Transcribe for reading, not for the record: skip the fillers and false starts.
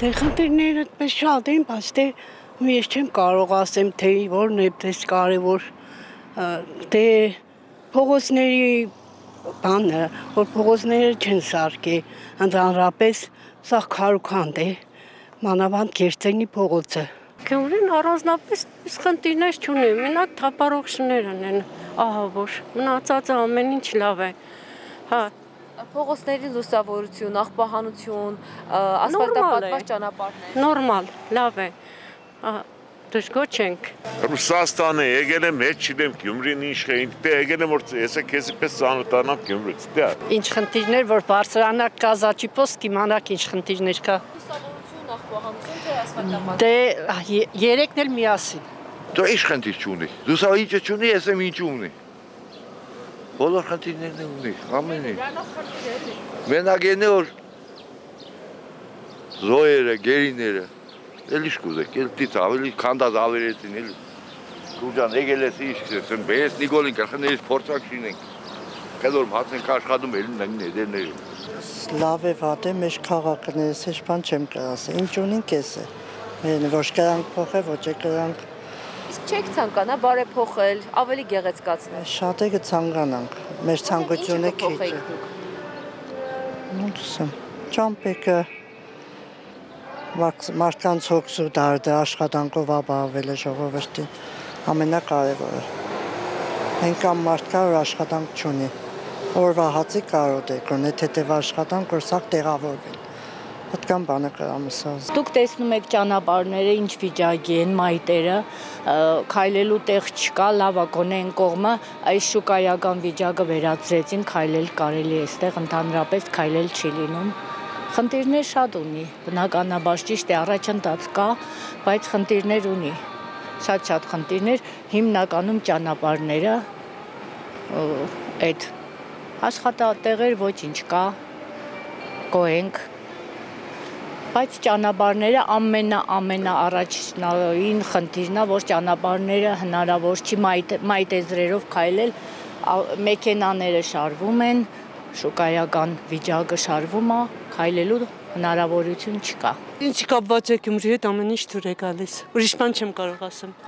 Դե խնդիրները այդպես շատ են, բայց դե ես չեմ կարող ասեմ, թե որն է պես կարևոր, դե փողոցների բանը, որ փողոցները չեն սարքե, ընդհանրապես սա քարուքանդ է, մանավանդ Գերտենի փողոցը։ Գյումրին առանձնապես խնդիրներ չունի, մենակ թափառողջներն են, ահա որ, մնացածը ամեն ինչ լավ է, հա։ Փողոցների լուսավորություն, աղբահանություն, ասֆալտապատված ճանապարհներ։ Նորմալ, լավ է։ Դժգոհ չենք։ Ռուսաստանը եկել եմ, հետ չգիտեմ Գյումրին ինչ է, ինքն եկել եմ որ ես քեզի պես ծանոթանամ Գյումրից, դե։ Ինչ խնդիրներ որ բարձրանակ կազաչիպոս կիմանաք ինչ խնդիրներ կա։ Լուսավորություն, աղբահանություն, թե ասֆալտապատ։ Դե երեքն էլ միասին։ Դու ինչ խնդիր չունի։ Լուսավորիչը չունի, ես եմ ինչ ունի։ Բոլոր խնդիրներն ունի, ամեն ինչ։ Մենակ ենի որ զոյերը, գերիները, էլ ինչ կուզեք, էլ դից ավելի քանդած ավերեցին, էլ գուրջան եկել ես ինչ կսես, ես Նիկոլին կրխներից փորձակ շինենք, կեդոր հացենք աշխատում էլին նագին էդերների։ Լավ է վատ է, մեջ քաղաքն է, ես պան չեմ կրասը, ինչ ունինք ես է, ոչ կրանք փոխե, ոչ է կրանք։ Իսկ չեք ցանկանա բարեփոխել, ավելի գեղեցկացնել։ Շատ է կցանկանանք, մեր ցանկությունը քիչ է։ Ճամպեկը մարդկանց հոգսու դարդը աշխատանքով ապահովել է ժողովրդին, ամենակարևորը։ Հենքան մարդ կա, որ աշխատանք չունի, օրվա հացի կարոտ է կրոն, եթե աշխատանք, որ սաղ տեղավորվեն։ Հատկան բանը կրամսած։ Դուք տեսնում եք ճանապարհները ինչ վիճակի են մայտերը, քայլելու տեղ չկա, լավ է գոնե այն կողմը, այս շուկայական վիճակը վերացրեցին, քայլել կարելի է այստեղ, ընդհանրապես քայլել չի լինում։ Խնդիրներ շատ ունի, բնականաբար ճիշտ է, առաջընթաց կա, բայց խնդիրներ ունի, շատ խնդիրներ, հիմնականում ճանապարհները, այդ աշխատատեղեր ոչինչ կա, գոհենք, բայց ճանապարհները ամենաառաջնային խնդիրն է, որ ճանապարհները հնարավոր չի մայտեզրերով քայլել, մեքենաները շարվում են, շուկայական վիճակը շարվում է, քայլելու հնարավորություն չկա։ Ինչ կապված է Գյումրի հետ ամեն ինչ դուր է գալիս, ուրիշ բան չեմ կարող ասեմ։